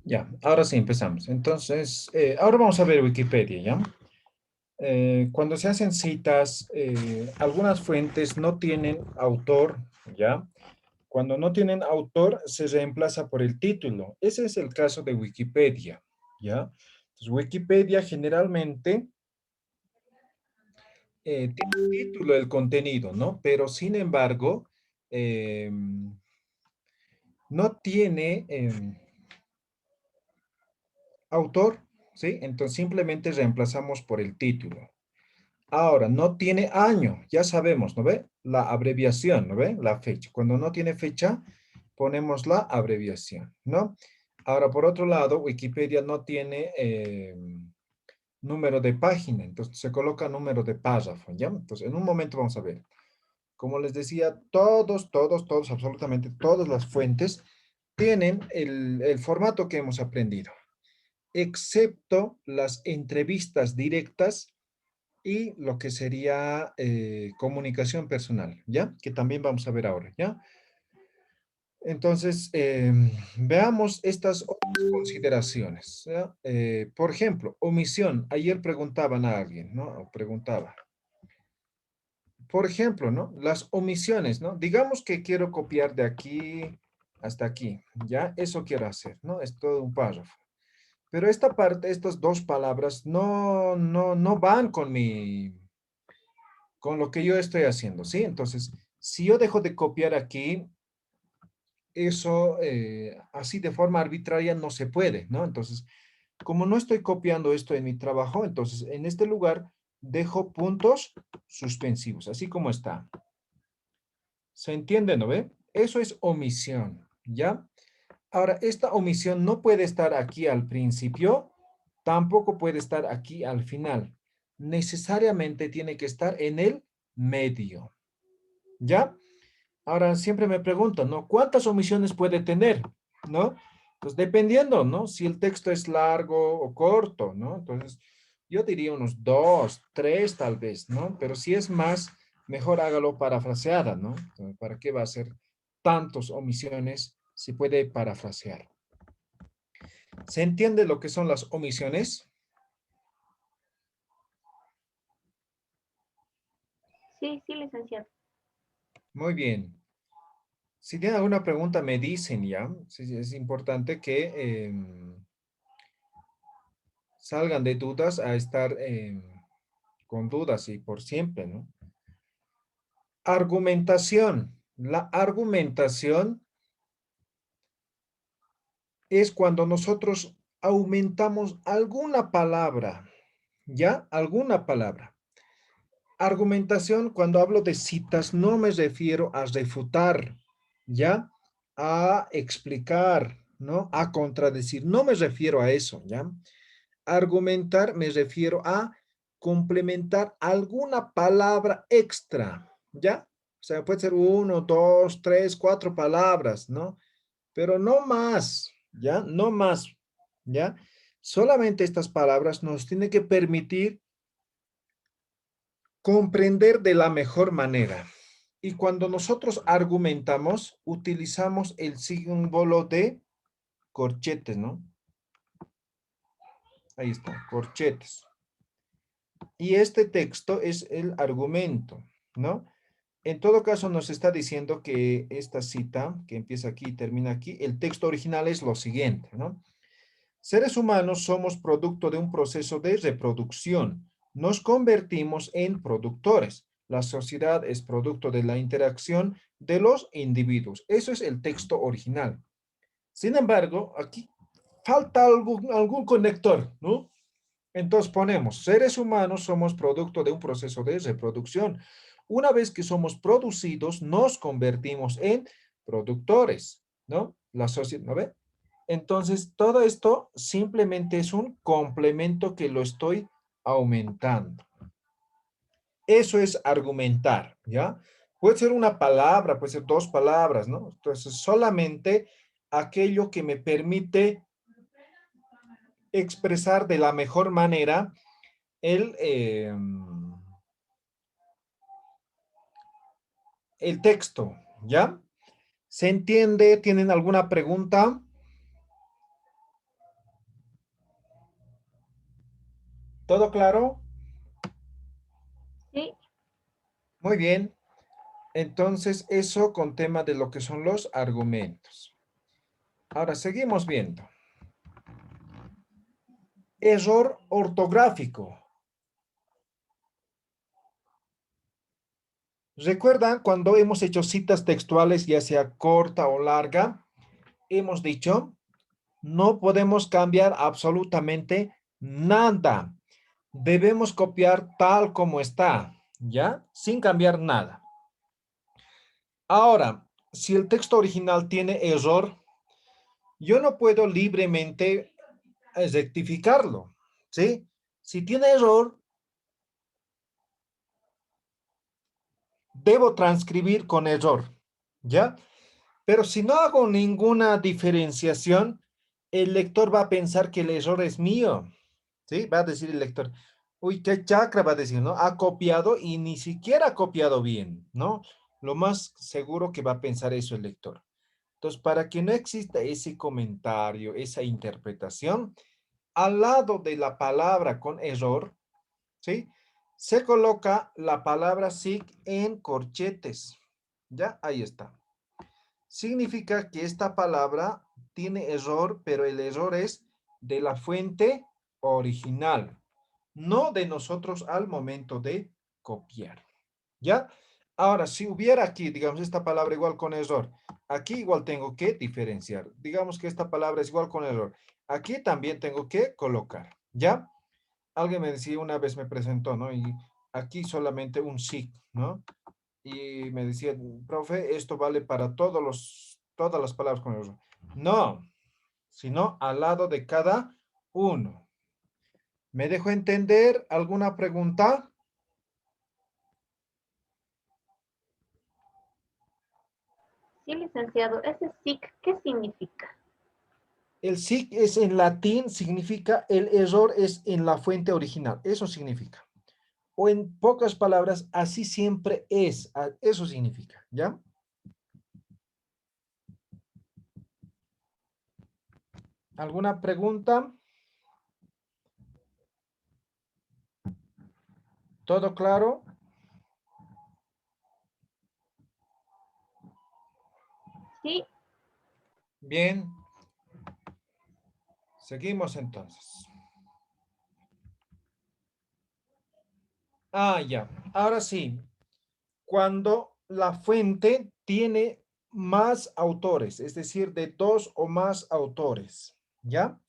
Ya, ahora sí empezamos. Entonces, ahora vamos a ver Wikipedia, ¿ya? Cuando se hacen citas, algunas fuentes no tienen autor, ¿ya? Cuando no tienen autor, se reemplaza por el título. Ese es el caso de Wikipedia, ¿ya? Entonces, Wikipedia generalmente tiene el título del contenido, ¿no? Pero sin embargo, no tiene autor, ¿sí? Entonces simplemente reemplazamos por el título. Ahora, no tiene año, ya sabemos, ¿no ve? La abreviación, ¿no ve? La fecha. Cuando no tiene fecha, ponemos la abreviación, ¿no? Ahora, por otro lado, Wikipedia no tiene número de página, entonces se coloca número de párrafo, ¿ya? Entonces, en un momento vamos a ver. Como les decía, todos, absolutamente todas las fuentes tienen el formato que hemos aprendido, excepto las entrevistas directas y lo que sería comunicación personal, ¿ya? Que también vamos a ver ahora, ¿ya? Entonces, veamos estas otras consideraciones, ¿ya? Por ejemplo, omisión. Ayer preguntaban a alguien, ¿no? O preguntaba. Por ejemplo, ¿no? Las omisiones, ¿no? Digamos que quiero copiar de aquí hasta aquí, ¿ya? Eso quiero hacer, ¿no? Es todo un párrafo. Pero esta parte, estas dos palabras no van con lo que yo estoy haciendo, ¿sí? Entonces, si yo dejo de copiar aquí, eso así de forma arbitraria no se puede, ¿no? Entonces, como no estoy copiando esto en mi trabajo, entonces en este lugar dejo puntos suspensivos, así como está. ¿Se entiende, no ve? Eso es omisión, ¿ya? Ahora, esta omisión no puede estar aquí al principio, tampoco puede estar aquí al final. Necesariamente tiene que estar en el medio, ¿ya? Ahora, siempre me preguntan, ¿no? ¿Cuántas omisiones puede tener? ¿No? Pues dependiendo, ¿no? Si el texto es largo o corto, ¿no? Entonces, yo diría unos dos, tres tal vez, ¿no? Pero si es más, mejor hágalo parafraseada, ¿no? Entonces, ¿para qué va a hacer tantas omisiones si puede parafrasear? ¿Se entiende lo que son las omisiones? Sí, sí, licenciado. Muy bien. Si tienen alguna pregunta, me dicen ya. Sí, sí, es importante que salgan de dudas a estar con dudas y por siempre, ¿no? Argumentación. La argumentación es cuando nosotros aumentamos alguna palabra, ¿ya? Alguna palabra. Argumentación, cuando hablo de citas, no me refiero a refutar, ¿ya? A explicar, ¿no? A contradecir. No me refiero a eso, ¿ya? Argumentar me refiero a complementar alguna palabra extra, ¿ya? O sea, puede ser uno, dos, tres, cuatro palabras, ¿no? Pero no más, ¿ya? No más, ¿ya? Solamente estas palabras nos tienen que permitir comprender de la mejor manera. Y cuando nosotros argumentamos, utilizamos el símbolo de corchetes, ¿no? Ahí está, corchetes. Y este texto es el argumento, ¿no? En todo caso, nos está diciendo que esta cita, que empieza aquí y termina aquí, el texto original es lo siguiente, ¿no? Seres humanos somos producto de un proceso de reproducción. Nos convertimos en productores. La sociedad es producto de la interacción de los individuos. Eso es el texto original. Sin embargo, aquí falta algún conector, ¿no? Entonces ponemos, seres humanos somos producto de un proceso de reproducción. Una vez que somos producidos, nos convertimos en productores, ¿no? La sociedad, ¿no ve? Entonces, todo esto simplemente es un complemento que lo estoy aumentando. Eso es argumentar, ¿ya? Puede ser una palabra, puede ser dos palabras, ¿no? Entonces, solamente aquello que me permite expresar de la mejor manera el, el texto, ¿ya? ¿Se entiende? ¿Tienen alguna pregunta? ¿Todo claro? Sí, Muy bien. Entonces, eso con tema de lo que son los argumentos. Ahora, seguimos viendo. Error ortográfico. ¿Recuerdan cuando hemos hecho citas textuales, ya sea corta o larga? Hemos dicho, no podemos cambiar absolutamente nada. Debemos copiar tal como está, ¿ya? Sin cambiar nada. Ahora, si el texto original tiene error, yo no puedo libremente rectificarlo, ¿sí? Si tiene error, debo transcribir con error, ¿ya? Pero si no hago ninguna diferenciación, el lector va a pensar que el error es mío, ¿sí? Va a decir el lector, uy, qué chacra, va a decir, ¿no? Ha copiado y ni siquiera ha copiado bien, ¿no? Lo más seguro que va a pensar eso el lector. Entonces, para que no exista ese comentario, esa interpretación, al lado de la palabra con error, ¿sí? Se coloca la palabra SIG en corchetes. ¿Ya? Ahí está. Significa que esta palabra tiene error, pero el error es de la fuente original, no de nosotros al momento de copiar. ¿Ya? Ahora, si hubiera aquí, digamos, esta palabra igual con error, aquí igual tengo que diferenciar. Digamos que esta palabra es igual con error. Aquí también tengo que colocar. ¿Ya? Alguien me decía una vez, me presentó, ¿no? Y aquí solamente un sí, ¿no? Y me decía, profe, esto vale para todas las palabras con error. No, sino al lado de cada uno. ¿Me dejo entender alguna pregunta? sí, licenciado. Ese SIC, ¿qué significa? El sí es en latín, significa el error es en la fuente original. Eso significa. O en pocas palabras, así siempre es. Eso significa, ¿ya? ¿Alguna pregunta? ¿Todo claro? Sí, Bien. Seguimos entonces. Ah, ya. Ahora sí. Cuando la fuente tiene más autores, es decir, de dos o más autores, ¿ya?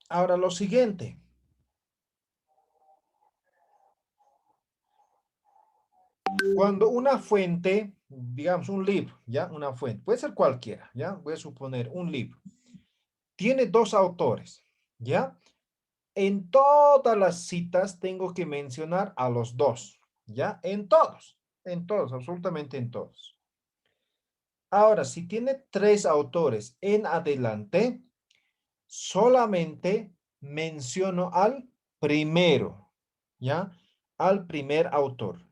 Ahora lo siguiente. Cuando una fuente, digamos un libro, ¿ya? Una fuente, puede ser cualquiera, ¿ya? Voy a suponer un libro. Tiene dos autores, ¿ya? En todas las citas tengo que mencionar a los dos, ¿ya? En todos, absolutamente en todos. Ahora, si tiene tres autores en adelante, solamente menciono al primero, ¿ya? Al primer autor.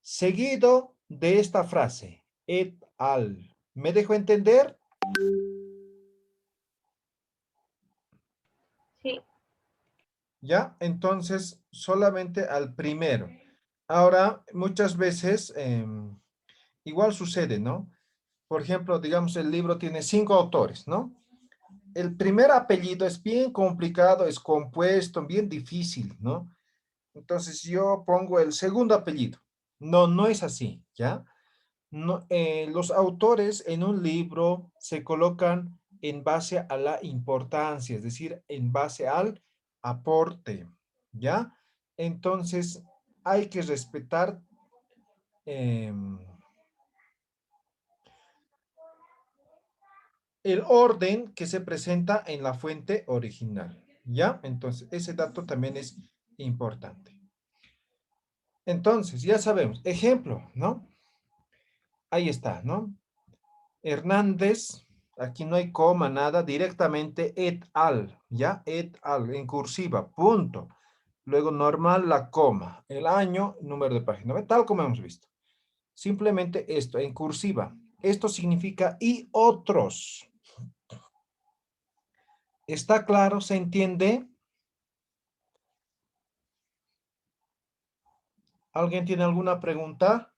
Seguido de esta frase, et al. ¿Me dejo entender? sí, ¿Ya? Entonces, solamente al primero. Ahora, muchas veces, igual sucede, ¿no? Por ejemplo, digamos, el libro tiene 5 autores, ¿no? El primer apellido es bien complicado, es compuesto, bien difícil, ¿no? Entonces yo pongo el segundo apellido. No, no es así, ¿ya? No, los autores en un libro se colocan en base a la importancia, es decir, en base al aporte, ¿ya? Entonces hay que respetar el orden que se presenta en la fuente original, ¿ya? Entonces ese dato también es importante. Entonces, ya sabemos, ejemplo, ¿no? Ahí está, ¿no? Hernández, aquí no hay coma, nada, directamente et al, ¿ya? Et al, en cursiva, punto. Luego normal la coma, el año, número de página, ¿ve? Tal como hemos visto. Simplemente esto, en cursiva. Esto significa y otros. ¿Está claro? ¿Se entiende? ¿Alguien tiene alguna pregunta?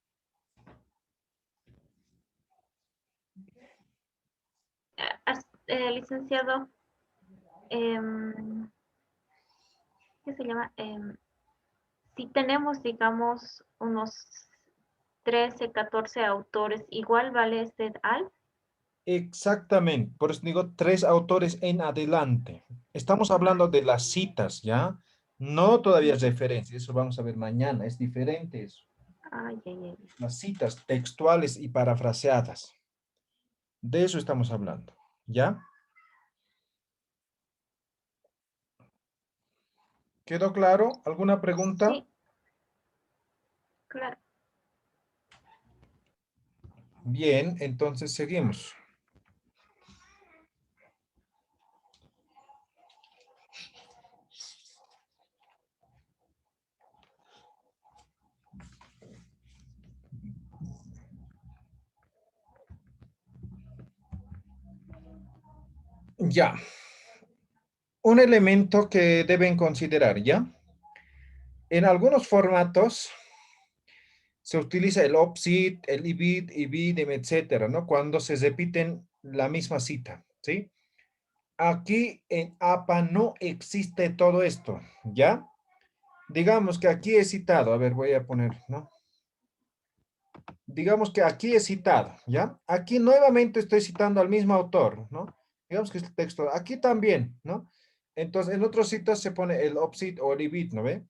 Licenciado, em, ¿qué se llama? Si tenemos, digamos, unos 13, 14 autores, igual vale este al. Exactamente, por eso digo 3 autores en adelante. Estamos hablando de las citas, ¿ya? No todavía referencias, eso vamos a ver mañana, es diferente eso. Ay, ay, ay. Las citas textuales y parafraseadas. De eso estamos hablando, ¿ya? ¿Quedó claro? ¿Alguna pregunta? Sí, claro. Bien, entonces seguimos. Ya, un elemento que deben considerar, ¿ya? En algunos formatos se utiliza el OPSIT, el IBID, IBIDIM, etcétera, ¿no? Cuando se repiten la misma cita, ¿sí? Aquí en APA no existe todo esto, ¿ya? Digamos que aquí he citado, a ver, voy a poner, ¿no? Digamos que aquí he citado, ¿ya? Aquí nuevamente estoy citando al mismo autor, ¿no? Digamos que este texto, aquí también, ¿no? Entonces, en otros sitios se pone el OPSIT o el IBID, ¿no ve?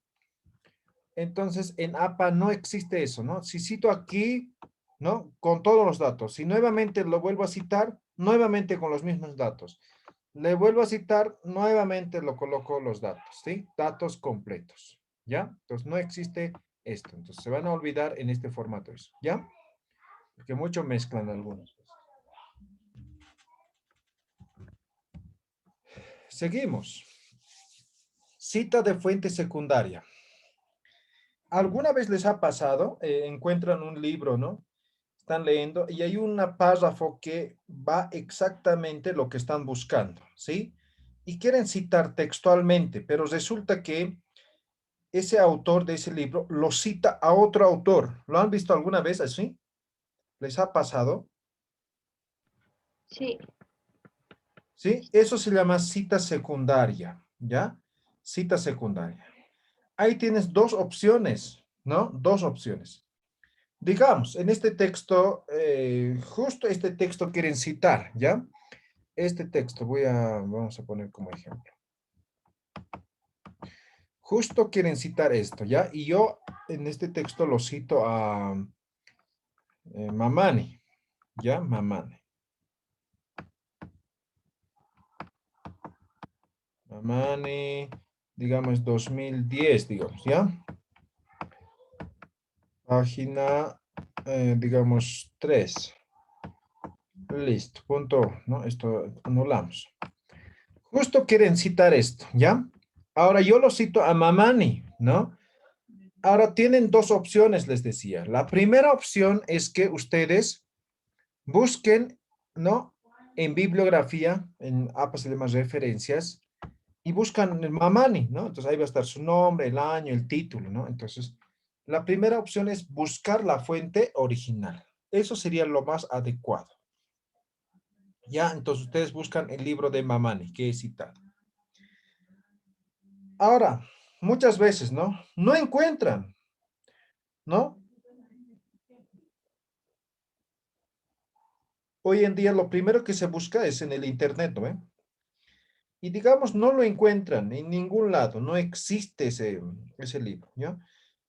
Entonces, en APA no existe eso, ¿no? Si cito aquí, ¿no? Con todos los datos. Si nuevamente lo vuelvo a citar, nuevamente con los mismos datos. Le vuelvo a citar, nuevamente lo coloco los datos, ¿sí? Datos completos, ¿ya? Entonces, no existe esto. Entonces, se van a olvidar en este formato eso, ¿ya? Porque mucho mezclan algunos. Seguimos. Cita de fuente secundaria. ¿Alguna vez les ha pasado? Encuentran un libro, ¿no? Están leyendo y hay un párrafo que va exactamente lo que están buscando, ¿sí? Y quieren citar textualmente, pero resulta que ese autor de ese libro lo cita a otro autor. ¿Lo han visto alguna vez así? ¿Les ha pasado? Sí, ¿Sí? Eso se llama cita secundaria, ¿ya? Cita secundaria. Ahí tienes dos opciones, ¿no? Dos opciones. Digamos, en este texto, justo este texto quieren citar, ¿ya? Este texto vamos a poner como ejemplo. Justo quieren citar esto, ¿ya? Y yo en este texto lo cito a Mamani, ¿ya? Mamani. Mamani, digamos 2010, digamos, ¿ya? Página, digamos 3. Listo, punto, ¿no? Esto anulamos. Justo quieren citar esto, ¿ya? Ahora yo lo cito a Mamani, ¿no? Ahora tienen dos opciones, les decía. La primera opción es que ustedes busquen, ¿no? En bibliografía, en APA se llaman referencias, y buscan el Mamani, ¿no? Entonces ahí va a estar su nombre, el año, el título, ¿no? Entonces, la primera opción es buscar la fuente original. Eso sería lo más adecuado. Ya, entonces ustedes buscan el libro de Mamani que he citado. Ahora, muchas veces, ¿no? No encuentran, ¿no? Hoy en día lo primero que se busca es en el internet, ¿no? Y digamos, no lo encuentran en ningún lado, no existe ese libro, ¿ya?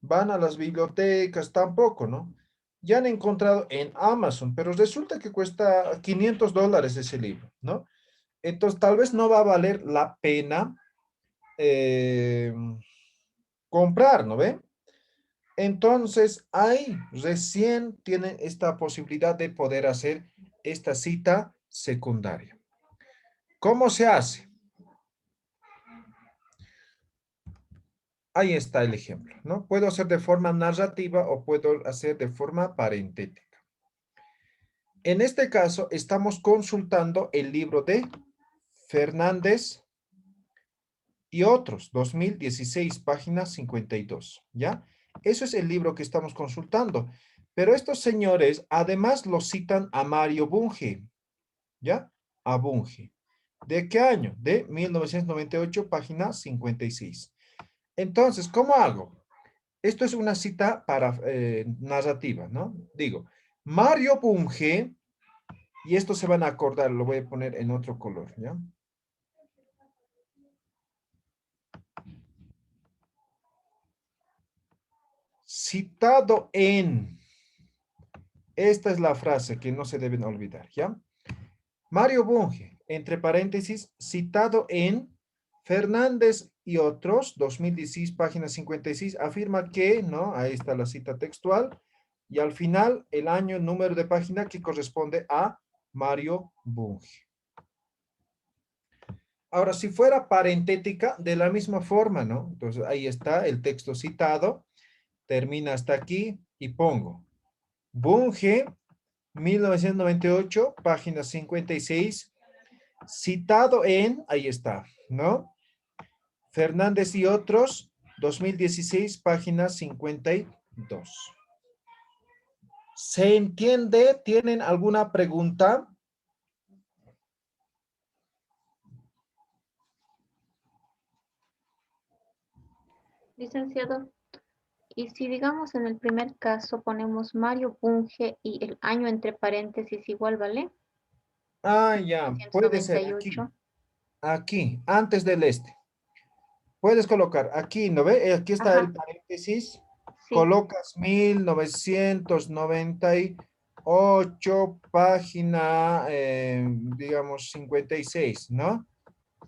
Van a las bibliotecas, tampoco, ¿no? Ya han encontrado en Amazon, pero resulta que cuesta $500 ese libro, ¿no? Entonces, tal vez no va a valer la pena eh, comprar, ¿no ve? Entonces, ahí recién tienen esta posibilidad de poder hacer esta cita secundaria. ¿Cómo se hace? Ahí está el ejemplo, ¿no? Puedo hacer de forma narrativa o puedo hacer de forma parentética. En este caso, estamos consultando el libro de Fernández y otros, 2016, página 52, ¿ya? Eso es el libro que estamos consultando. Pero estos señores además lo citan a Mario Bunge, ¿ya? A Bunge. ¿De qué año? De 1998, página 56. Entonces, ¿cómo hago? Esto es una cita para narrativa, ¿no? Digo, Mario Bunge, y esto se van a acordar, lo voy a poner en otro color, ¿ya? Citado en, esta es la frase que no se deben olvidar, ¿ya? Mario Bunge, entre paréntesis, citado en Fernández y otros, 2016, página 56, afirma que, ¿no? Ahí está la cita textual, y al final el año, número de página que corresponde a Mario Bunge. Ahora, si fuera parentética, de la misma forma, ¿no? Entonces, ahí está el texto citado, termina hasta aquí y pongo Bunge, 1998, página 56, citado en, ahí está, ¿no? Fernández y otros, 2016, página 52. ¿Se entiende? ¿Tienen alguna pregunta? Licenciado, y si digamos en el primer caso ponemos Mario Bunge y el año entre paréntesis igual, ¿vale? Ah, ya, puede ser aquí, 1998. aquí, antes del este. Puedes colocar aquí, ¿no ve? Aquí está el Ajá, paréntesis. sí, Colocas 1998, página, digamos, 56, ¿no?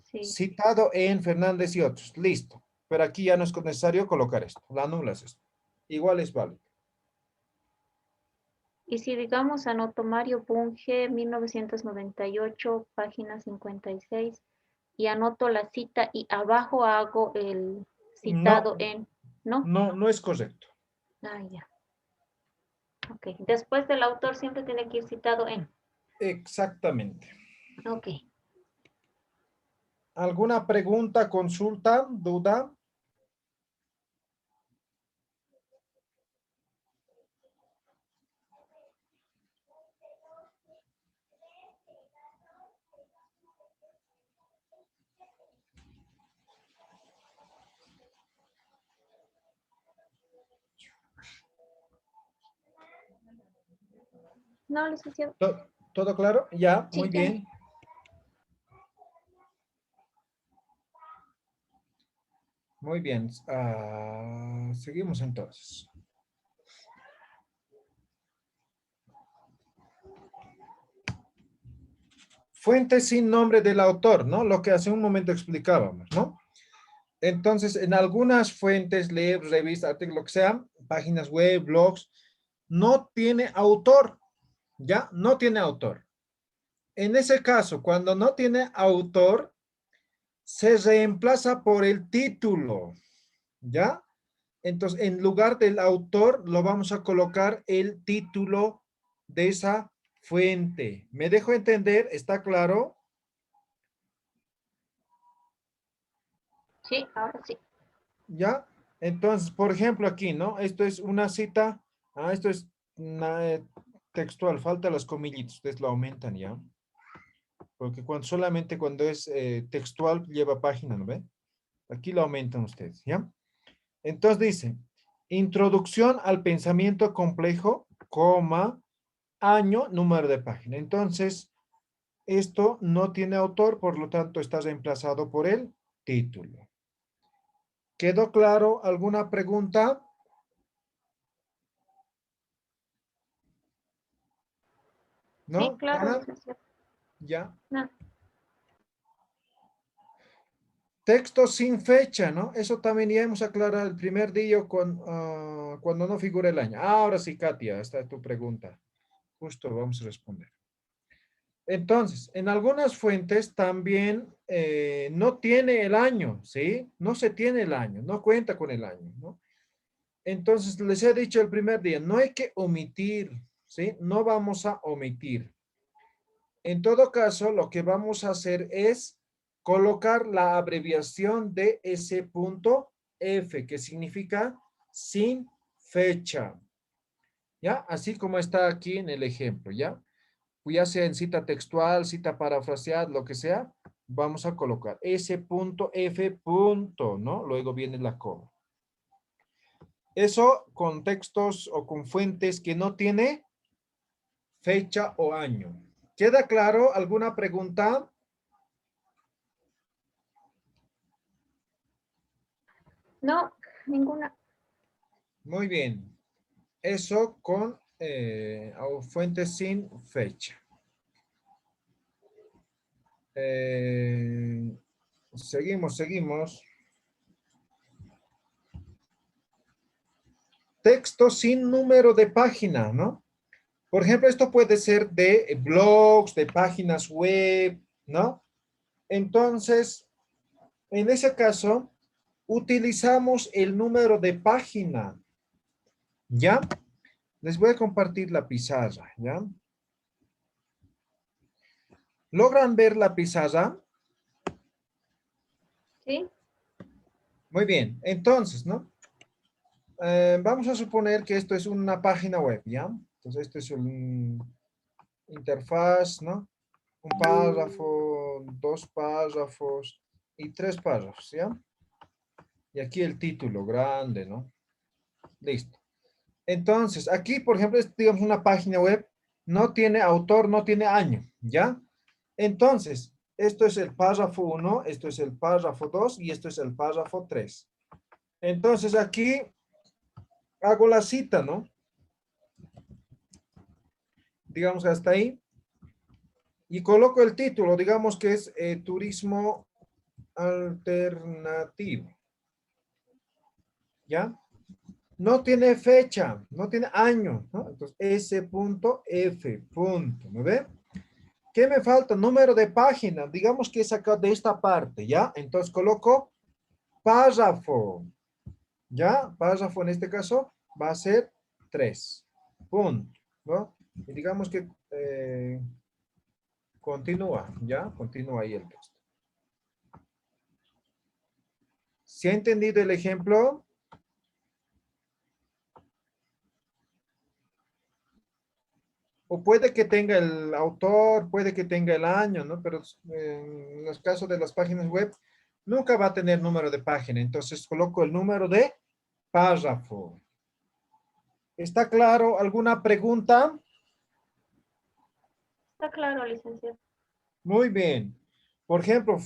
sí. Citado en Fernández y otros. Listo. Pero aquí ya no es necesario colocar esto. La anulas esto. Igual es válido. Y si digamos anoto Mario Bunge, 1998, página 56, y anoto la cita y abajo hago el No, citado en, ¿no? no es correcto. Ah, ya. Ok. Después del autor siempre tiene que ir citado en. Exactamente. Ok. ¿Alguna pregunta, consulta, duda? No, licenciado. ¿Todo claro? Ya, muy Sí, ya. bien. Muy bien. Seguimos entonces. Fuente sin nombre del autor, ¿no? Lo que hace un momento explicábamos, ¿no? Entonces, en algunas fuentes, libros, revistas, artículos, lo que sea, páginas web, blogs, no tiene autor, ¿ya? No tiene autor. En ese caso, cuando no tiene autor, se reemplaza por el título, ¿ya? Entonces, en lugar del autor, lo vamos a colocar el título de esa fuente. ¿Me dejo entender? ¿Está claro? Sí, ahora sí. ¿Ya? Entonces, por ejemplo, aquí, ¿no? Esto es una cita, esto es textual, falta los comillitos, ustedes lo aumentan, ¿ya? Porque solamente cuando es textual lleva página, ¿no ve? Aquí lo aumentan ustedes, ¿ya? Entonces dice, introducción al pensamiento complejo, coma, año, número de página. Entonces, esto no tiene autor, por lo tanto está reemplazado por el título. ¿Quedó claro? ¿Alguna pregunta? Sí, ¿No? claro, Ana, licenciado. ya. No. Texto sin fecha, ¿no? Eso también ya hemos aclarado el primer día cuando no figura el año. Ahora sí, Katia, esta es tu pregunta. Justo vamos a responder. Entonces, en algunas fuentes también no tiene el año, ¿sí? No se tiene el año, no cuenta con el año, ¿no? Entonces, les he dicho el primer día, no hay que omitir, ¿sí? No vamos a omitir. En todo caso, lo que vamos a hacer es colocar la abreviación de ese punto F, que significa sin fecha. ¿Ya? Así como está aquí en el ejemplo, ¿ya? Ya sea en cita textual, cita parafraseada, lo que sea, vamos a colocar ese punto F punto, ¿no? Luego viene la coma. Eso con textos o con fuentes que no tiene fecha o año. ¿Queda claro? ¿Alguna pregunta? No, ninguna. Muy bien. Eso con fuentes sin fecha. Seguimos. Texto sin número de página, ¿no? Por ejemplo, esto puede ser de blogs, de páginas web, ¿no? Entonces, en ese caso, utilizamos el número de página, ¿ya? Les voy a compartir la pizarra, ¿ya? ¿Logran ver la pizarra? ¿Sí? Muy bien, entonces, ¿no? Vamos a suponer que esto es una página web, ¿ya? Entonces, esto es un interfaz, ¿no? Un párrafo, dos párrafos y tres párrafos, ¿ya? Y aquí el título grande, ¿no? Listo. Entonces, aquí, por ejemplo, es, digamos, una página web, no tiene autor, no tiene año, ¿ya? Entonces, esto es el párrafo 1, esto es el párrafo 2 y esto es el párrafo 3. Entonces, aquí hago la cita, ¿no? Digamos hasta ahí. Y coloco el título, digamos que es turismo alternativo, ¿ya? No tiene fecha, no tiene año, ¿no? Entonces, S punto F punto, ¿me ve? ¿Qué me falta? Número de página, digamos que es acá de esta parte, ¿ya? Entonces coloco párrafo, ¿ya? Párrafo en este caso va a ser 3, punto, ¿no? Y digamos que continúa, ¿ya? Continúa ahí el texto. ¿Se ha entendido el ejemplo? O puede que tenga el autor, puede que tenga el año, ¿no? Pero en los casos de las páginas web, nunca va a tener número de página. Entonces coloco el número de párrafo. ¿Está claro? ¿Alguna pregunta? Está claro, licenciado. Muy bien. Por ejemplo,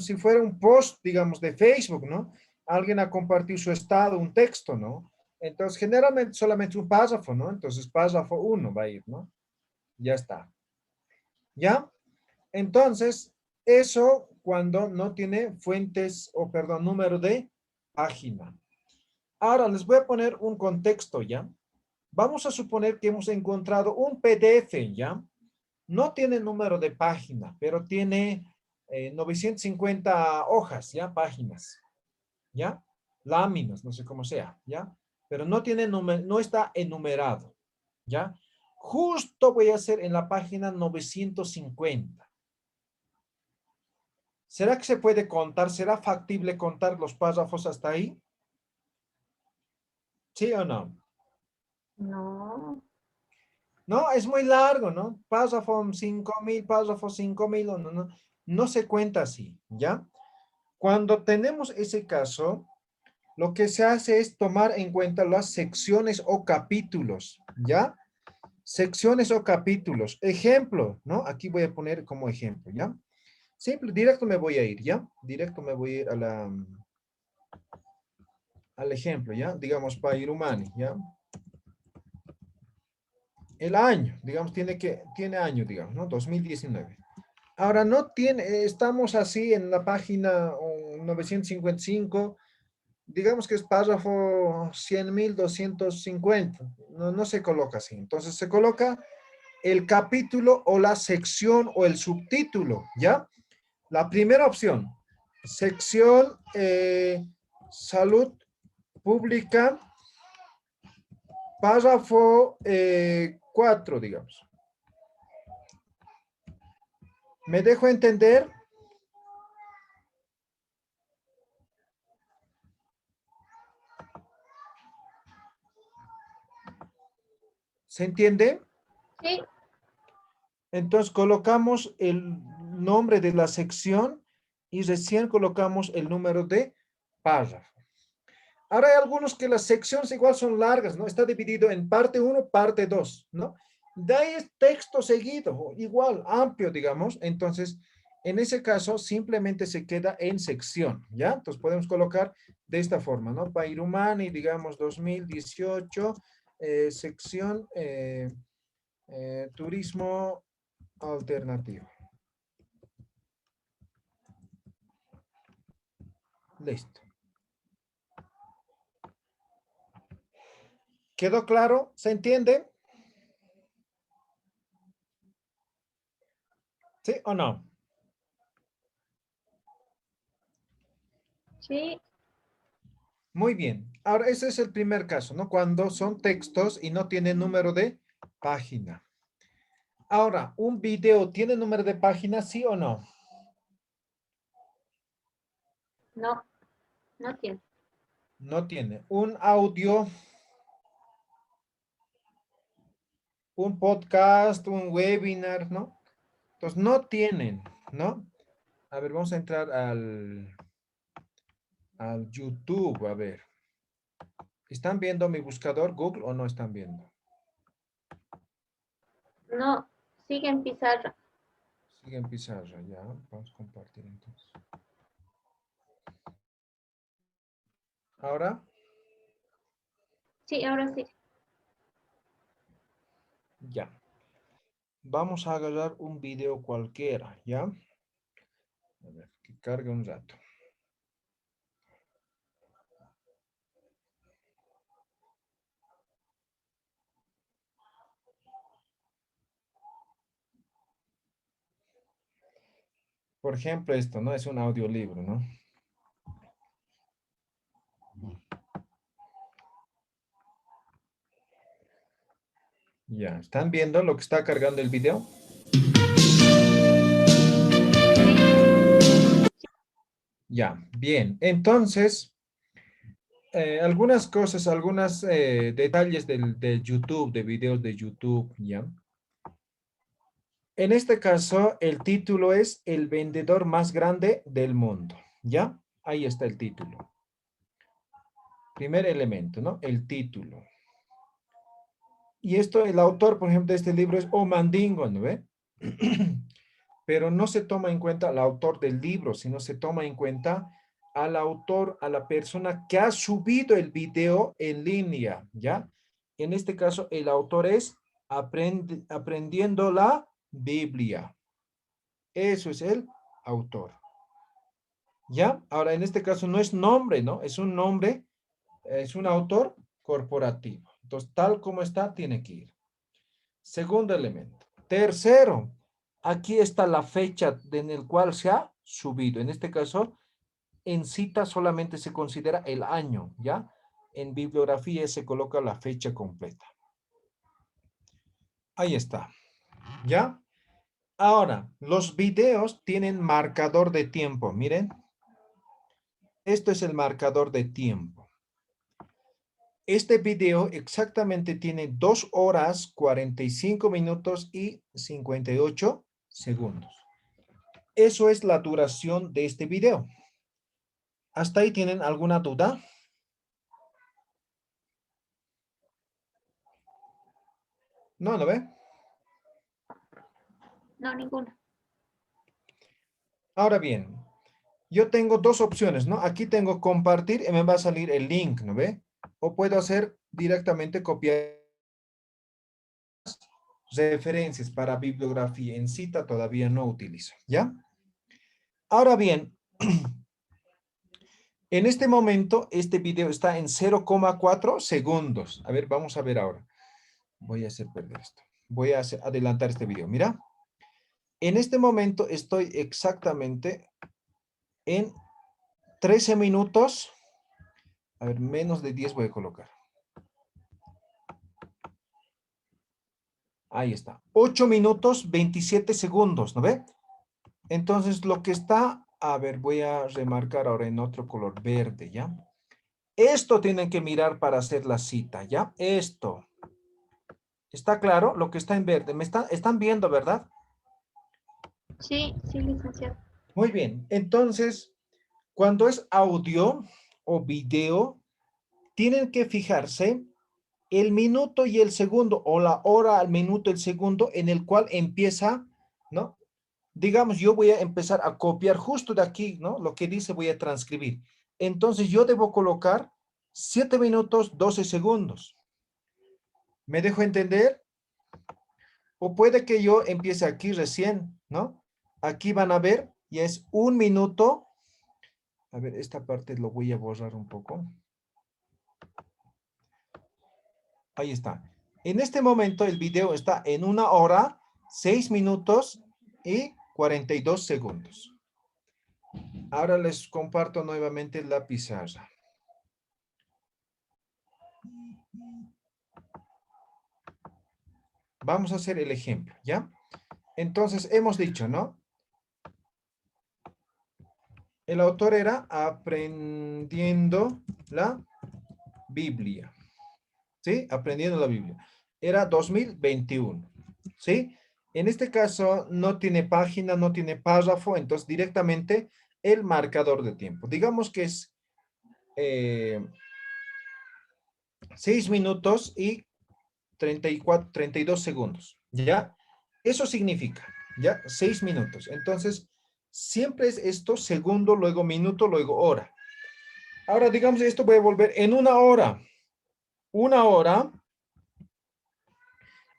si fuera un post, digamos, de Facebook, ¿no? Alguien ha compartido su estado, un texto, ¿no? Entonces, generalmente solamente un párrafo, ¿no? Entonces, párrafo 1 va a ir, ¿no? Ya está. ¿Ya? Entonces, eso cuando no tiene fuentes, o perdón, número de página. Ahora les voy a poner un contexto, ¿ya? Vamos a suponer que hemos encontrado un PDF, ¿ya? No tiene número de página, pero tiene 950 hojas, ¿ya? Páginas, ¿ya? Láminas, no sé cómo sea, ¿ya? Pero no tiene no está enumerado, ¿ya? Justo voy a hacer en la página 950. ¿Será que se puede contar? ¿Será factible contar los párrafos hasta ahí? ¿Sí o no? No, No, es muy largo, ¿no? Párrafo 5000, párrafo 5000, no se cuenta así, ¿ya? Cuando tenemos ese caso, lo que se hace es tomar en cuenta las secciones o capítulos, ¿ya? Secciones o capítulos. Ejemplo, ¿no? Aquí voy a poner como ejemplo, ¿ya? Simple, directo me voy a ir, ¿ya? Directo me voy a ir al ejemplo, ¿ya? Digamos, Pairumani, ¿ya? El año, digamos, tiene año, digamos, ¿no? 2019. Ahora no tiene, estamos así en la página 955, digamos que es párrafo 100.250, no se coloca así. Entonces se coloca el capítulo o la sección o el subtítulo, ¿ya? La primera opción, sección salud pública, párrafo 4, digamos. ¿Me dejo entender? ¿Se entiende? Sí, Entonces colocamos el nombre de la sección y recién colocamos el número de párrafo. Ahora hay algunos que las secciones igual son largas, ¿no? Está dividido en parte 1, parte 2, ¿no? De ahí es texto seguido, igual, amplio, digamos. Entonces, en ese caso, simplemente se queda en sección, ¿ya? Entonces, podemos colocar de esta forma, ¿no? Pairumani, digamos, 2018, sección turismo alternativo. Listo. ¿Quedó claro? ¿Se entiende? ¿Sí o no? sí, Muy bien. Ahora, ese es el primer caso, ¿no? Cuando son textos y no tienen número de página. Ahora, ¿un video tiene número de página, sí o no? no, no tiene. No tiene. ¿Un audio, un podcast, un webinar, no? Entonces, no tienen, ¿no? A ver, vamos a entrar al YouTube, a ver. ¿Están viendo mi buscador Google o no están viendo? No, sigue en pizarra. Sigue en pizarra, ya. Vamos a compartir entonces. Ahora, Sí, ahora sí. ya. Vamos a agarrar un video cualquiera, ¿ya? A ver, que cargue un rato. Por ejemplo, esto, ¿no? Es un audiolibro, ¿no? Ya, ¿están viendo lo que está cargando el video? Ya, bien. Entonces, algunas cosas, algunos detalles de YouTube, de videos de YouTube, ¿ya? En este caso, el título es El vendedor más grande del mundo, ¿ya? Ahí está el título. Primer elemento, ¿no? El título. Y esto, el autor, por ejemplo, de este libro es Omandingo, ¿no ve? Pero no se toma en cuenta al autor del libro, sino se toma en cuenta al autor, a la persona que ha subido el video en línea, ¿ya? En este caso, el autor es Aprendiendo la Biblia. Eso es el autor, ¿ya? Ahora, en este caso no es nombre, ¿no? Es un nombre, es un autor corporativo. Entonces, tal como está, tiene que ir. Segundo elemento. Tercero, aquí está la fecha en el cual se ha subido. En este caso, en cita solamente se considera el año, ¿ya? En bibliografía se coloca la fecha completa. Ahí está, ¿ya? Ahora, los videos tienen marcador de tiempo. Miren, esto es el marcador de tiempo. Este video exactamente tiene 2 horas, 45 minutos y 58 segundos. Eso es la duración de este video. ¿Hasta ahí tienen alguna duda? No, ¿lo ve? No, ninguna. Ahora bien, yo tengo dos opciones, ¿no? Aquí tengo compartir y me va a salir el link, ¿no ve? O puedo hacer directamente copiar referencias para bibliografía en cita, todavía no utilizo, ¿ya? Ahora bien, en este momento, este video está en 0,4 segundos. A ver, vamos a ver ahora. Voy a hacer perder esto. Voy a adelantar este video. Mira, en este momento estoy exactamente en 13 minutos. A ver, menos de 10 voy a colocar. Ahí está. 8 minutos 27 segundos, ¿no ve? Entonces, lo que está, a ver, voy a remarcar ahora en otro color verde, ¿ya? Esto tienen que mirar para hacer la cita, ¿ya? Esto. ¿Está claro lo que está en verde? ¿Están viendo, verdad? Sí, sí, licenciado. Muy bien. Entonces, cuando es audio o video, tienen que fijarse el minuto y el segundo, o la hora al minuto, el segundo, en el cual empieza, ¿no? Digamos, yo voy a empezar a copiar justo de aquí, ¿no? Lo que dice voy a transcribir. Entonces, yo debo colocar 7 minutos, 12 segundos. ¿Me dejo entender? O puede que yo empiece aquí recién, ¿no? Aquí van a ver, y es 1 minuto. A ver, esta parte lo voy a borrar un poco. Ahí está. En este momento el video está en 1 hora, 6 minutos y 42 segundos. Ahora les comparto nuevamente la pizarra. Vamos a hacer el ejemplo, ¿ya? Entonces hemos dicho, ¿no? El autor era Aprendiendo la Biblia. ¿Sí? Aprendiendo la Biblia. Era 2021. ¿Sí? En este caso no tiene página, no tiene párrafo, entonces directamente el marcador de tiempo. Digamos que es 6 minutos y 34, 32 segundos. ¿Ya? Eso significa, ¿ya? 6 minutos. Entonces, siempre es esto, segundo, luego minuto, luego hora. Ahora, digamos, esto voy a volver en 1 hora. 1 hora.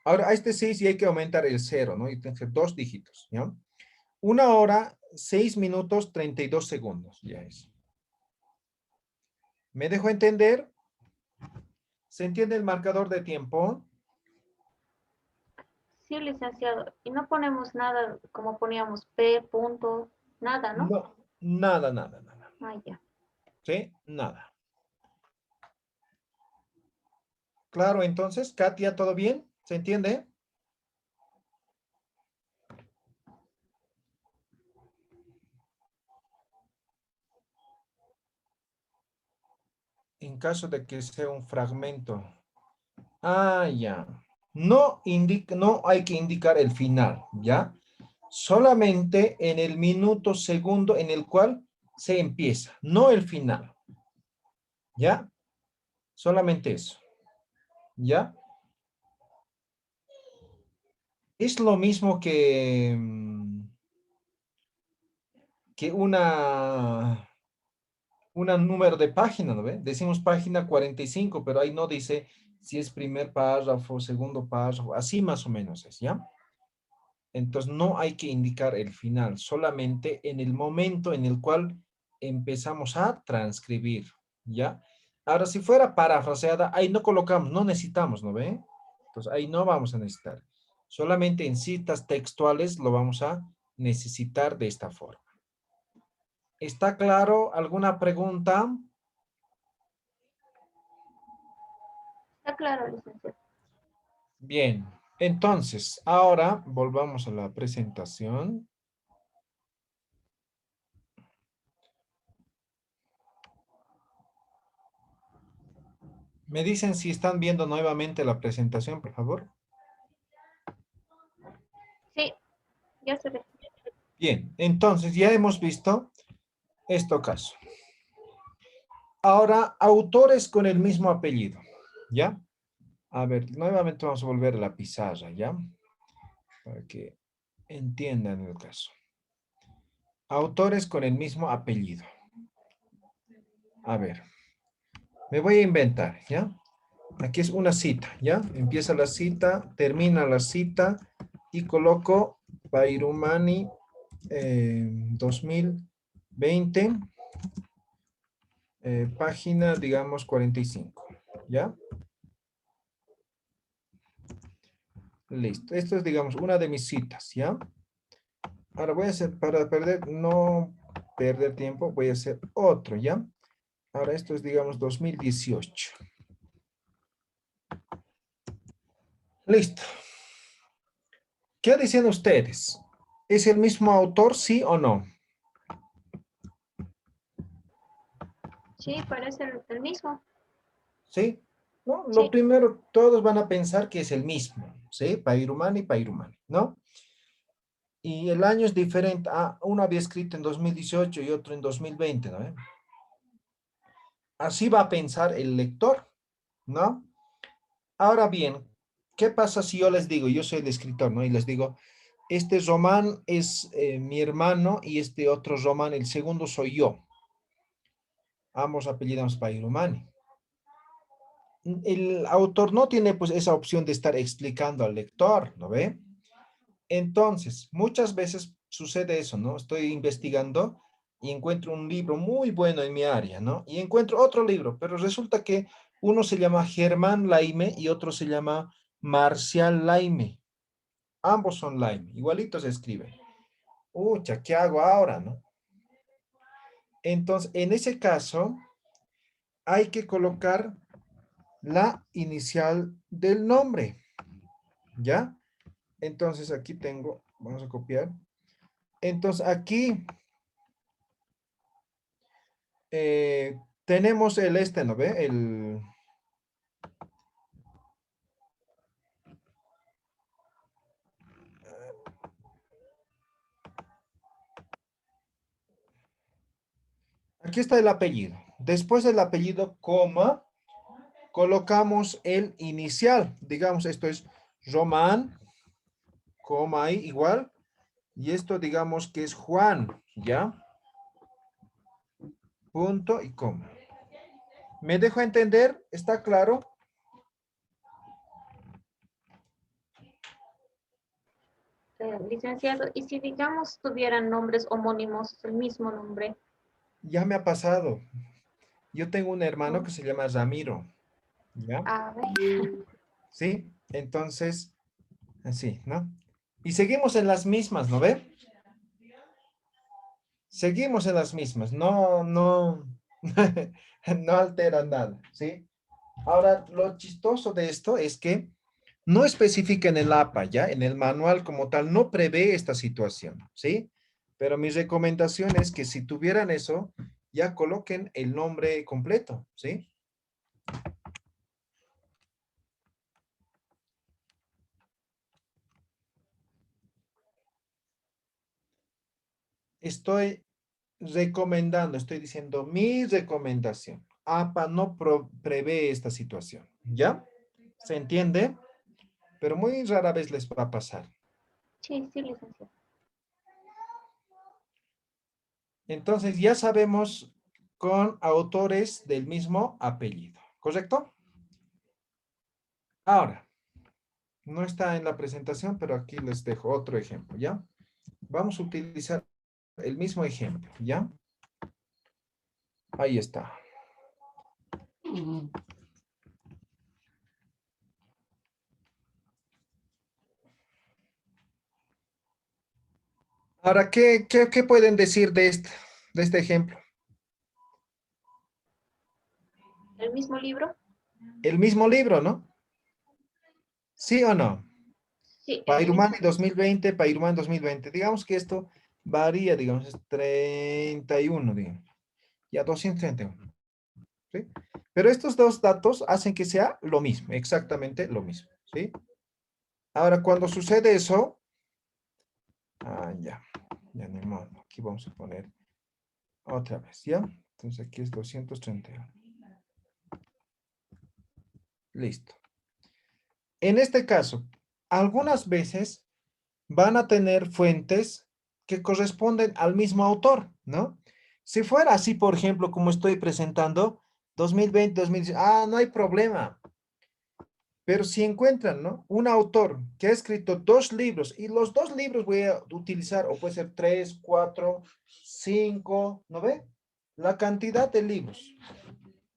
Ahora, a este 6 y hay que aumentar el 0, ¿no? Y tener 2 dígitos, ¿ya? 1 hora, 6 minutos, 32 segundos, ya es. ¿Me dejo entender? ¿Se entiende el marcador de tiempo? Sí, licenciado. Y no ponemos nada como poníamos P, punto, nada, ¿no? No, nada, nada, nada. Ah, ya. ¿Sí? Nada. Claro, entonces, Katia, ¿todo bien? ¿Se entiende? En caso de que sea un fragmento. Ah, ya. No hay que indicar el final, ¿ya? Solamente en el minuto segundo en el cual se empieza, no el final, ¿ya? Solamente eso, ¿ya? Es lo mismo que una número de página, ¿no ve? Decimos página 45, pero ahí no dice si es primer párrafo, segundo párrafo, así más o menos es, ¿ya? Entonces no hay que indicar el final, solamente en el momento en el cual empezamos a transcribir, ¿ya? Ahora, si fuera parafraseada, ahí no colocamos, no necesitamos, ¿no ve? Entonces ahí no vamos a necesitar. Solamente en citas textuales lo vamos a necesitar de esta forma. ¿Está claro? ¿Alguna pregunta? Está claro, licenciado. Bien, entonces, ahora volvamos a la presentación. ¿Me dicen si están viendo nuevamente la presentación, por favor? Sí, ya se ve. Bien, entonces ya hemos visto este caso. Ahora, autores con el mismo apellido, ¿ya? A ver, nuevamente vamos a volver a la pizarra, ¿ya? Para que entiendan el caso. Autores con el mismo apellido. A ver, me voy a inventar, ¿ya? Aquí es una cita, ¿ya? Empieza la cita, termina la cita y coloco Pairumani 2020, página, digamos, 45, ¿ya? Listo. Esto es, digamos, una de mis citas, ¿ya? Ahora voy a hacer, para no perder tiempo, voy a hacer otro, ¿ya? Ahora esto es, digamos, 2018. Listo. ¿Qué dicen ustedes? ¿Es el mismo autor, sí o no? Sí, parece el mismo. ¿Sí? ¿no? Lo Sí, primero, todos van a pensar que es el mismo, ¿sí? Pairumani, Pairumani, ¿no? Y el año es diferente. Ah, uno había escrito en 2018 y otro en 2020, ¿no? Así va a pensar el lector, ¿no? Ahora bien, ¿qué pasa si yo les digo, yo soy el escritor, ¿no? Y les digo, este Román es mi hermano y este otro Román, el segundo soy yo. Ambos apellidamos Pairumani. El autor no tiene pues esa opción de estar explicando al lector, ¿no ve? Entonces, muchas veces sucede eso, ¿no? Estoy investigando y encuentro un libro muy bueno en mi área, ¿no? Y encuentro otro libro, pero resulta que uno se llama Germán Laime y otro se llama Marcial Laime. Ambos son Laime, igualitos se escriben. Ucha, ¿qué hago ahora, no? Entonces, en ese caso, hay que colocar la inicial del nombre, ¿ya? Entonces, aquí tengo, vamos a copiar. Entonces, aquí tenemos el este, ¿no ve? Aquí está el apellido. Después del apellido, coma, colocamos el inicial. Digamos, esto es Román, coma ahí, igual. Y esto digamos que es Juan, ¿ya? Punto y coma. ¿Me dejo entender? ¿Está claro? licenciado, y si digamos tuvieran nombres homónimos, el mismo nombre, Ya me ha pasado. Yo tengo un hermano ¿no? que se llama Ramiro, ¿ya? A ver, ¿Sí? Entonces, así, ¿no? Y seguimos en las mismas, ¿no ve? Seguimos en las mismas, no altera nada, ¿sí? Ahora, lo chistoso de esto es que no especifica en el APA, ¿ya? En el manual como tal, no prevé esta situación, ¿sí? Pero mi recomendación es que si tuvieran eso, ya coloquen el nombre completo, ¿sí? Estoy estoy diciendo mi recomendación. APA no prevé esta situación, ¿ya? ¿Se entiende? Pero muy rara vez les va a pasar. sí, sí, licenciado. Entonces ya sabemos con autores del mismo apellido, ¿correcto? Ahora, no está en la presentación, pero aquí les dejo otro ejemplo, ¿ya? Vamos a utilizar el mismo ejemplo, ¿ya? Ahí está. Ahora, ¿qué pueden decir de este ejemplo? ¿El mismo libro? El mismo libro, ¿no? ¿Sí o no? Sí, el Pairumani mismo. 2020, Pairumani 2020. Digamos que esto varía, digamos, es 31, digamos. Ya 231, ¿sí? Pero estos dos datos hacen que sea lo mismo, exactamente lo mismo, ¿sí? Ahora, cuando sucede eso, ya ni modo. Aquí vamos a poner otra vez, ¿ya? Entonces aquí es 231. Listo. En este caso, algunas veces van a tener fuentes que corresponden al mismo autor, ¿no? Si fuera así, por ejemplo, como estoy presentando, 2020, 2019, no hay problema. Pero si encuentran, ¿no? Un autor que ha escrito dos libros y los dos libros voy a utilizar, o puede ser tres, cuatro, cinco, ¿no ve? La cantidad de libros,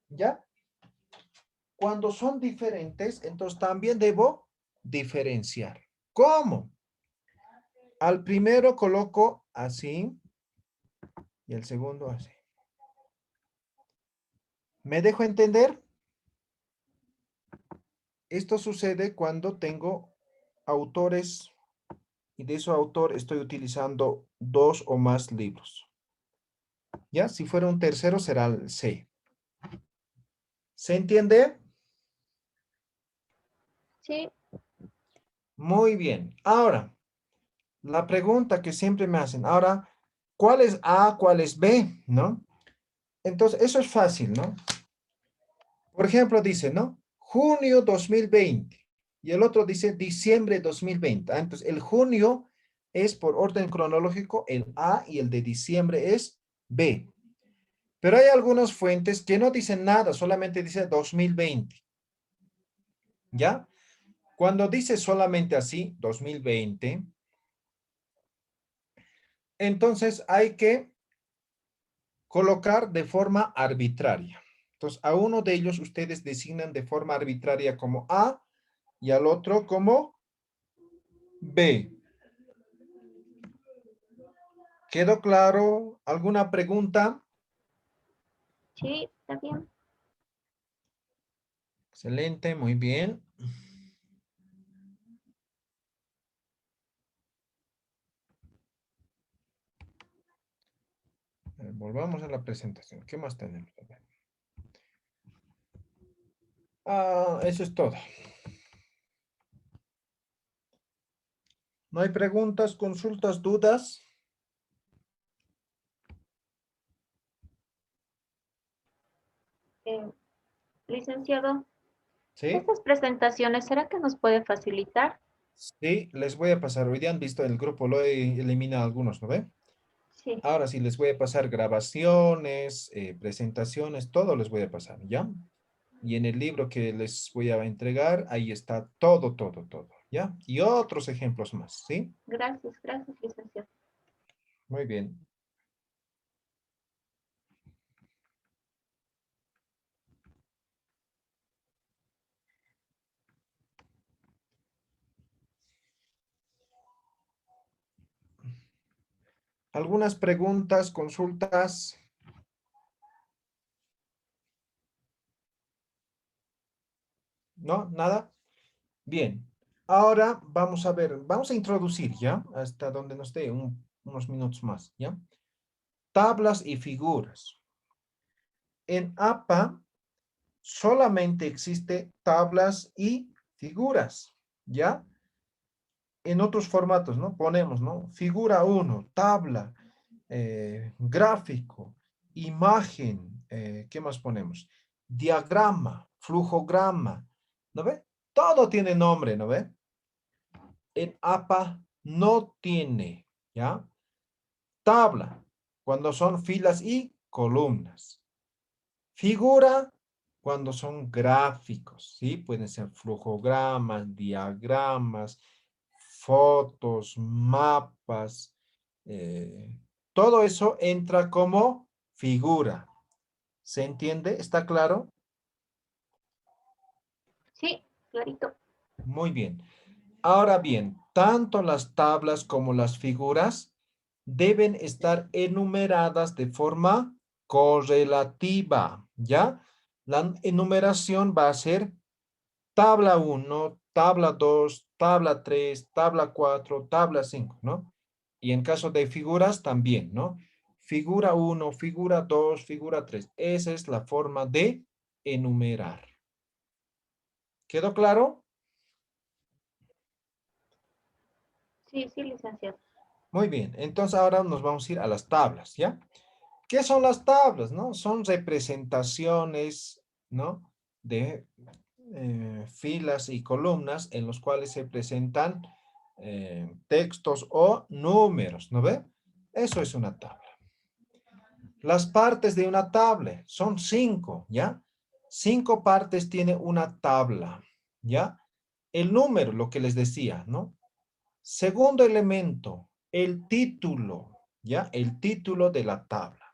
¿ya? Cuando son diferentes, entonces también debo diferenciar. ¿Cómo? Al primero coloco así y el segundo así. ¿Me dejo entender? Esto sucede cuando tengo autores y de su autor estoy utilizando dos o más libros. ¿Ya? Si fuera un tercero será el C. ¿Se entiende? Sí, Muy bien. Ahora, la pregunta que siempre me hacen. Ahora, ¿cuál es A, cuál es B? ¿No? Entonces, eso es fácil, ¿no? Por ejemplo, dice, ¿no? Junio 2020. Y el otro dice diciembre 2020. Entonces, el junio es por orden cronológico el A y el de diciembre es B. Pero hay algunas fuentes que no dicen nada, solamente dice 2020. ¿Ya? Cuando dice solamente así, 2020, entonces hay que colocar de forma arbitraria. Entonces, a uno de ellos ustedes designan de forma arbitraria como A y al otro como B. ¿Quedó claro? ¿Alguna pregunta? sí, está bien. Excelente, muy bien. Volvamos a la presentación. ¿Qué más tenemos? A ver. Eso es todo. ¿No hay preguntas, consultas, dudas? Eh, licenciado, ¿Sí? estas presentaciones, ¿será que nos puede facilitar? Sí, les voy a pasar. Hoy día han visto el grupo, lo he eliminado algunos, ¿no ve? Sí, Ahora sí les voy a pasar grabaciones, presentaciones, todo les voy a pasar, ¿ya? Y en el libro que les voy a entregar, ahí está todo, todo, todo, ¿ya? Y otros ejemplos más, ¿sí? gracias, gracias, licenciado. Muy bien. ¿Algunas preguntas, consultas? ¿No? ¿Nada? Bien. Ahora vamos a ver, vamos a introducir, ¿ya? Hasta donde nos dé unos minutos más, ¿ya? Tablas y figuras. En APA solamente existe tablas y figuras, ¿ya? En otros formatos, ¿no? Ponemos, ¿no? Figura uno, tabla, gráfico, imagen, ¿qué más ponemos? Diagrama, flujograma, ¿no ve? Todo tiene nombre, ¿no ve? En APA no tiene, ¿ya? Tabla, cuando son filas y columnas. Figura, cuando son gráficos, ¿sí? Pueden ser flujogramas, diagramas, fotos, mapas, eh, todo eso entra como figura. ¿Se entiende? ¿Está claro? Sí, clarito. Muy bien. Ahora bien, tanto las tablas como las figuras deben estar enumeradas de forma correlativa, ¿ya? La enumeración va a ser tabla uno, tabla 2, tabla 3, tabla 4, tabla 5, ¿no? Y en caso de figuras también, ¿no? Figura uno, figura 2, figura 3. Esa es la forma de enumerar. ¿Quedó claro? Sí, sí, licenciado. Muy bien. Entonces ahora nos vamos a ir a las tablas, ¿ya? ¿Qué son las tablas, no? Son representaciones, ¿no? De filas y columnas en los cuales se presentan textos o números, ¿no ve? Eso es una tabla. Las partes de una tabla son 5, ¿ya? 5 partes tiene una tabla, ¿ya? El número, lo que les decía, ¿no? Segundo elemento, el título, ¿ya? El título de la tabla.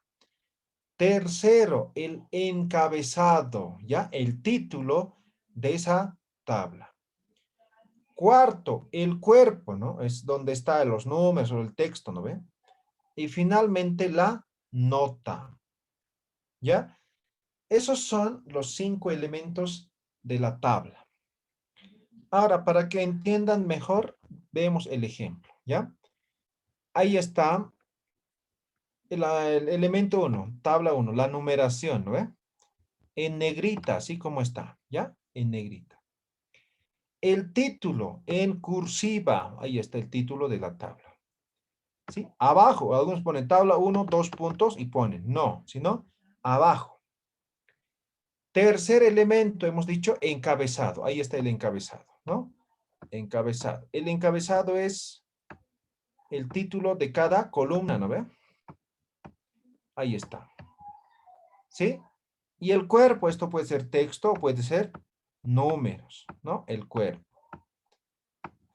Tercero, el encabezado, ¿ya? El título de esa tabla. Cuarto, el cuerpo, ¿no? Es donde están los números o el texto, ¿no ve? Y finalmente la nota, ¿ya? Esos son los 5 elementos de la tabla. Ahora, para que entiendan mejor, vemos el ejemplo, ¿ya? Ahí está el elemento uno, tabla uno, la numeración, ¿no ve? En negrita, así como está, ¿ya? En negrita. El título en cursiva, ahí está el título de la tabla. ¿Sí? Abajo, algunos ponen tabla 1, 2 puntos y ponen, no, sino abajo. Tercer elemento, hemos dicho encabezado, ahí está el encabezado, ¿no? Encabezado. El encabezado es el título de cada columna, ¿no ve? Ahí está. ¿Sí? Y el cuerpo, esto puede ser texto o puede ser números, ¿no? El cuerpo.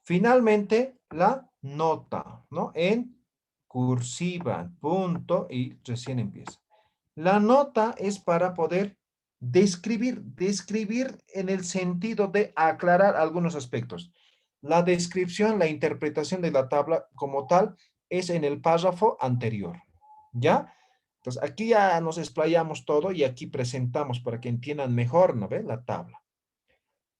Finalmente, la nota, ¿no? En cursiva, punto, y recién empieza. La nota es para poder describir en el sentido de aclarar algunos aspectos. La descripción, la interpretación de la tabla como tal es en el párrafo anterior, ¿ya? Entonces, aquí ya nos explayamos todo y aquí presentamos para que entiendan mejor, ¿no ve? La tabla.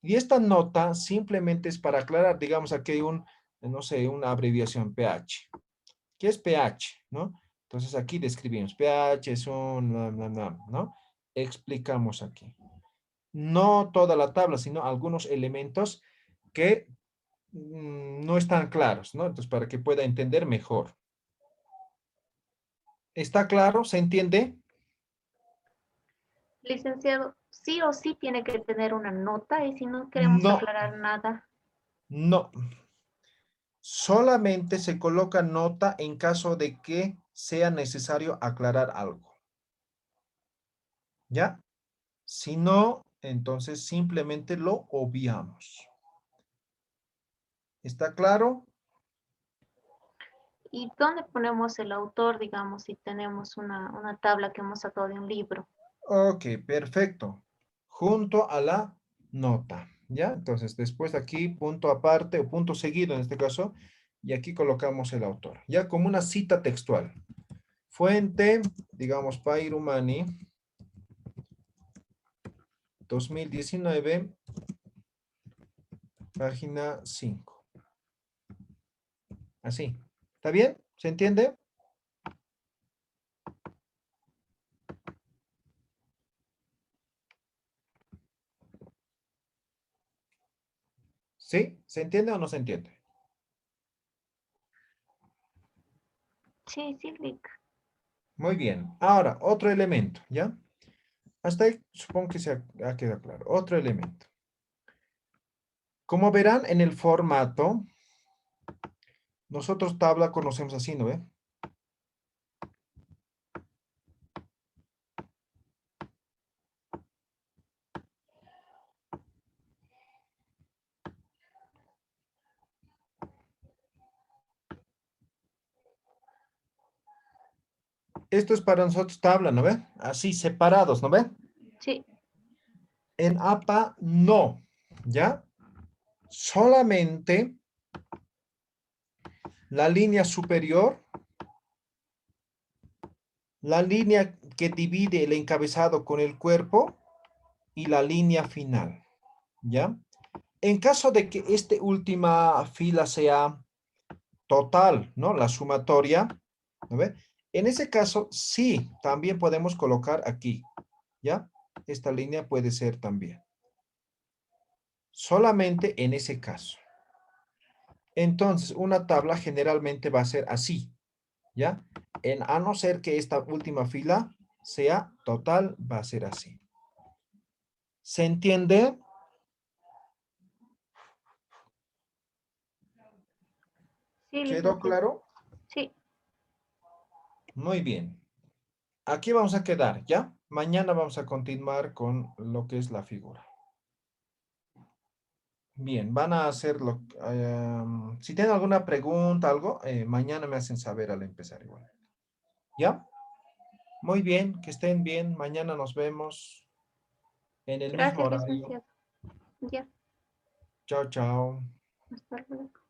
Y esta nota simplemente es para aclarar, digamos, aquí hay no sé, una abreviación pH. ¿Qué es pH? ¿No? Entonces aquí describimos, pH es ¿no? Explicamos aquí. No toda la tabla, sino algunos elementos que no están claros, ¿no? Entonces, para que pueda entender mejor. ¿Está claro? ¿Se entiende? Licenciado, sí o sí tiene que tener una nota y si no queremos No, aclarar nada. no. Solamente se coloca nota en caso de que sea necesario aclarar algo. ¿Ya? Si no, entonces simplemente lo obviamos. ¿Está claro? ¿Y dónde ponemos el autor, digamos, si tenemos una tabla que hemos sacado de un libro? Ok, perfecto. Junto a la nota. ¿Ya? Entonces, después aquí, punto aparte o punto seguido en este caso, y aquí colocamos el autor. Ya como una cita textual. Fuente, digamos, Pairumani, 2019, página 5. Así. ¿Está bien? ¿Se entiende? ¿Sí? ¿Se entiende o no se entiende? Sí, sí, Rick. Muy bien. Ahora, otro elemento, ¿ya? Hasta ahí supongo que se ha quedado claro. Otro elemento. Como verán en el formato, nosotros tabla conocemos así, ¿no ve? Esto es para nosotros tabla, ¿no ve? Así, separados, ¿no ve? Sí, En APA, no, ¿ya? Solamente la línea superior, la línea que divide el encabezado con el cuerpo y la línea final, ¿ya? En caso de que esta última fila sea total, ¿no? La sumatoria, ¿no ve? En ese caso, sí, también podemos colocar aquí, ¿ya? Esta línea puede ser también. Solamente en ese caso. Entonces, una tabla generalmente va a ser así, ¿ya? A no ser que esta última fila sea total, va a ser así. ¿Se entiende? sí, ¿Quedó licenciado. claro? Sí, Muy bien. Aquí vamos a quedar, ¿ya? Mañana vamos a continuar con lo que es la figura. Bien, van a hacerlo. Si tienen alguna pregunta, algo, mañana me hacen saber al empezar igual. ¿Ya? Muy bien, que estén bien. Mañana nos vemos en el mismo gracias, horario. licenciado. Ya, Chao, chao. hasta luego.